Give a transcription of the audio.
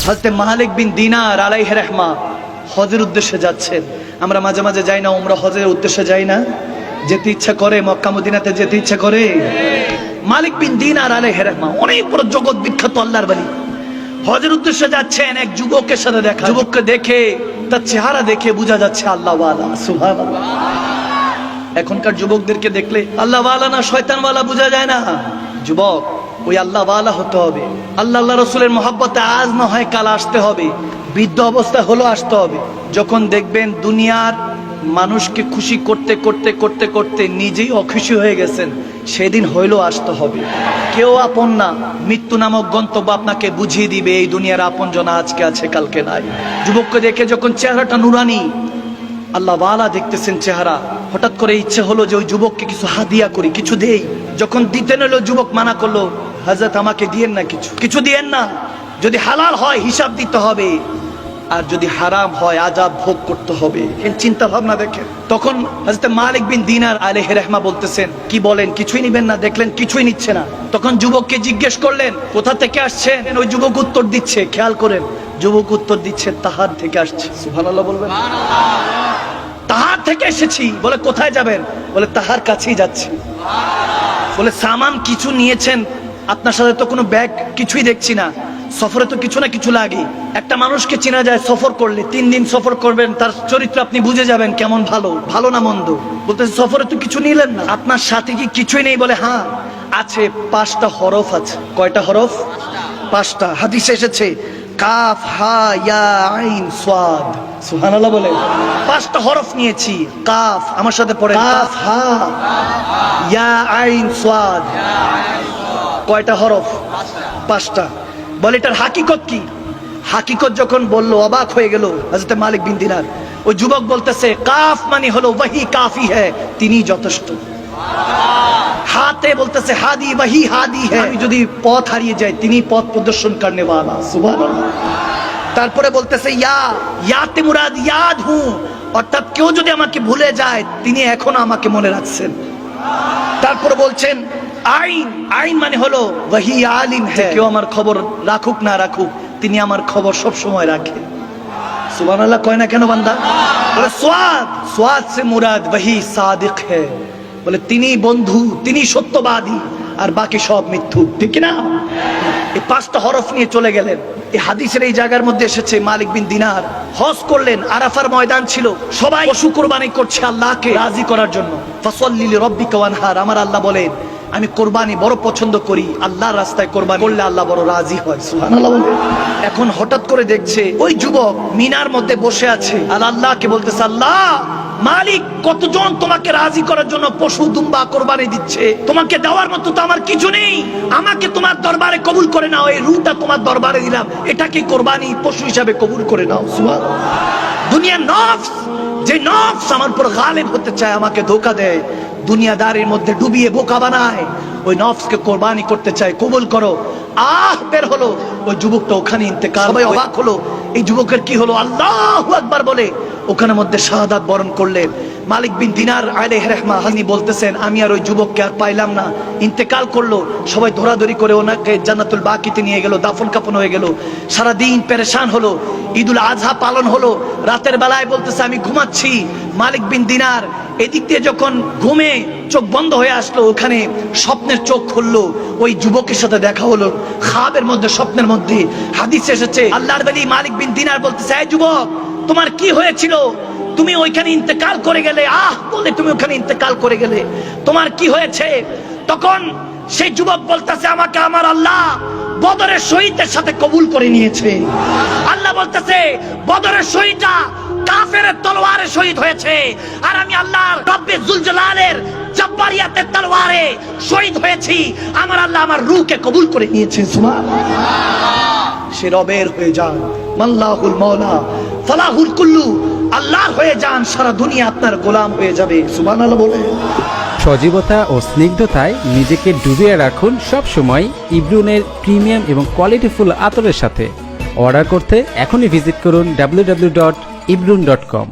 হযরত মালিক বিন দিনার আলাইহি রাহমা হজের উদ্দেশ্যে যাচ্ছেন। আমরা মাঝে মাঝে যাই না উমরা, হজের উদ্দেশ্যে যাই না? যেতে ইচ্ছা করে, মক্কা মদিনাতে যেতে ইচ্ছা করে। মালিক বিন দিনার আলাইহি রাহমা অনেক বড় জগৎ বিখ্যাত আল্লাহর ওলি, হজের উদ্দেশ্যে যাচ্ছেন। এক যুবকের সাথে দেখা, যুবককে দেখে তার চেহারা দেখে বোঝা যাচ্ছে আল্লাহ ওয়ালা। সুবহানাল্লাহ। এখনকার যুবকদেরকে দেখলে আল্লাহ ওয়ালা না শয়তান ওয়ালা বোঝা যায় না। যুবক ওই আল্লাহ ওয়ালা হতে হবে। আল্লাহ রসুলের মহব্বতে আজ না হয় কাল আসতে হবে, বৃদ্ধ অবস্থায় হলো আসতে হবে। যখন দেখবেন দুনিয়ার মানুষকে খুশি করতে করতে করতে করতে নিজেই অখুশি হয়ে গেছেন, সেদিন হইলেও আসতে হবে। কেউ আপন না, মৃত্যু নামক গন্তব্য আপনাকে বুঝিয়ে দিবে এই দুনিয়ার আপন জন আজকে আছে কালকে নাই। যুবককে দেখে যখন চেহারাটা নুরানি, আল্লাহ ওয়ালা দেখতেছেন চেহারা, হঠাৎ করে ইচ্ছে হলো যে ওই যুবককে কিছু হাদিয়া করি, কিছু দেই। যখন দিতে নিল যুবক মানা করলো, হযরত আমাকে দিয়েন না, কিছু দিয়েন না। যদি হালাল হয় হিসাব দিতে হবে, আর যদি হারাম হয় আযাব ভোগ করতে হবে। চিন্তা ভাবনা দেখেন। তখন হযরত মালিক বিন দিনার আলাইহি রাহমা বলতেছেন, কি বলেন কিছুই নিবেন না? দেখলেন কিছুই নিচ্ছে না। তখন যুবককে জিজ্ঞেস করলেন কোথা থেকে আসছেন? ওই যুবক উত্তর দিচ্ছে, খেয়াল করেন, যুবক উত্তর দিচ্ছে তাহার থেকে আসছে। সুবহানাল্লাহ বলবেন। তাহার থেকে এসেছি। বলে কোথায় যাবেন? বলে তাহার কাছেই যাচ্ছি। বলে সামান কিছু নিয়েছেন? আপনার সাথে তো কোনো ব্যাগ কিছুই দেখছি না। সফরে তো কিছু না কিছু লাগে। একটা মানুষকে চেনা যায় সফর করলে। 3 দিন সফর করবেন, তার চরিত্র আপনি বুঝে যাবেন কেমন, ভালো না মন্দ। বলতে সফরে তো কিছু নিলেন না, আপনার সাথে কি কিছুই নেই? বলে হ্যাঁ আছে, 5টা হরফ আছে। কয়টা হরফ? 5টা। হাদিসে এসেছে কাফ হা ইয়া আইন সাদ। সুবহানাল্লাহ বলে 5টা হরফ নিয়েছি। কাফ, আমার সাথে পড়ে, কাফ হা ইয়া আইন সাদ। কয়টা হরফ? 5টা। বলে এটার হাকিকত কি? হাকিকত যখন বললো অবাক হয়ে গেল হযরত মালিক বিন দিনার। ওই যুবক বলতেছে কাফ মানে হলো ওয়াহি কাফি হ্যায়, তিনি যথেষ্ট। হাতে বলতেছে হাদি ওয়াহি হাদি হ্যায়, আমি যদি পথ হারিয়ে যাই তিনি পথ প্রদর্শন করনে ওয়ালা। সুবহানাল্লাহ। তারপরে বলতেছে ইয়াতে মুরাদ ইয়াদ হু, অর্থাৎ কেউ যদি আমাকে ভুলে যায় তিনি এখনো আমাকে মনে রাখছেন। তারপরে বলছেন আইন মানে হলো ওয়াহি আলিম হ্যায়, কেউ আমার খবর রাখুক না রাখুক তিনি আমার খবর সব সময় রাখে। সুবহানাল্লাহ কয় না কেন বান্দা? বলে সোয়াদ সে মুরাদ ওয়াহি সাদিক হ্যায়, বলে তিনি বন্ধু, তিনি সত্যবাদী, আর বাকি সব মিথ্যু। ঠিক না? এই 5টা হরফ নিয়ে চলে গেলেন। এই হাদিসের এই জায়গার মধ্যে এসেছে মালিক বিন দিনার হজ করলেন, আরাফার ময়দান ছিল, সবাই পশু কোরবানি করছে আল্লাহকে রাজি করার জন্য। ফাসাল্লি লিরাব্বিকা ওয়ানহার, আমার আল্লাহ বলেন আমি কোরবানি বড় পছন্দ করি, আল্লাহর রাস্তায় কোরবানি করলে আল্লাহ বড় রাজি হয়। সুবহানাল্লাহ বলে। এখন হঠাৎ করে দেখছে ওই যুবক মিনার মধ্যে বসে আছে, আর আল্লাহকে বলতেছে আল্লাহ মালিক কতজন তোমাকে রাজি করার জন্য পশু দুম্বা কোরবানি দিচ্ছে, তোমাকে দেওয়ার মতো তো আমার কিছু নেই, আমাকে তোমার দরবারে কবুল করে নাও। এই রূহটা তোমার দরবারে দিলাম, এটাকে কোরবানি পশু হিসাবে কবুল করে নাও। সুবহানাল্লাহ। দুনিয়ার নফস, যে নফস আমার উপর গালিব হতে চায়, আমাকে ধোঁকা দেয়, দুনিয়াদারির মধ্যে ডুবিয়ে বোকা বানায়, ওই নফসকে কোরবানি করতে চায়, কবুল করো। বের হলো ওই যুবকটা, ওখানে ইন্তেকাল। সবাই অবাক হলো এই যুবকের কি হলো। আল্লাহু আকবার বলে ওখানে মধ্যে শাহাদাত বরণ করলেন। মালিক বিন দিনার আলাইহি রাহমা তিনি বলতেছেন আমি আর ওই যুবককে আর পাইলাম না, ইন্তেকাল করলো। সবাই ধরাধরি করে ওনাকে জান্নাতুল বাকিতে নিয়ে গেল, দাফন কাফন হয়ে গেল। সারাদিন পেরেশান হলো। ঈদুল আজহা পালন হলো। রাতের বেলায় বলতেছে আমি ঘুমাচ্ছি। মালিক বিন দিনার এদিক দিয়ে যখন ঘুমে চোখ বন্ধ হয়ে আসলো, ওখানে স্বপ্নের চোখ খুললো, ওই যুবকের সাথে দেখা হলো খাবের মধ্যে, স্বপ্নের মধ্যে। হাদিসে এসেছে আল্লাহর ওলি মালিক বিন দিনার বলতেছে এই যুবক তোমার কি হয়েছিল? তুমি ওইখানে ইন্তেকাল করে গেলে, বলে তুমি ওখানে ইন্তেকাল করে গেলে, তোমার কি হয়েছে? তখন সেই যুবক বলতেছে আমাকে আমার আল্লাহ বদরের শহীদদের সাথে কবুল করে নিয়েছে। আল্লাহ বলতেছে বদরের শহীদরা কাফের তলোয়ারে শহীদ হয়েছে, আর আমি আল্লাহর রব্বে জুল জালালের জব্বারিয়াতের তলোয়ারে শহীদ হয়েছি। আমার আল্লাহ আমার রূহকে কবুল করে নিয়েছে। সুবহানাল্লাহ। সে রবের হয়ে যান, মাল্লাহুল মাওলা ফালাহুল কুল্লু, আল্লাহর হয়ে যান, সারা দুনিয়া আপনার গোলাম হয়ে যাবে। সুবহানাল্লাহ বলে। সজীবতা ও স্নিগ্ধতায় নিজেকে ডুবিয়ে রাখুন সব সময় ইব্রুনের প্রিমিয়াম এবং কোয়ালিটিফুল আতরের সাথে। অর্ডার করতে এখনই ভিজিট করুন www.ibrun.com।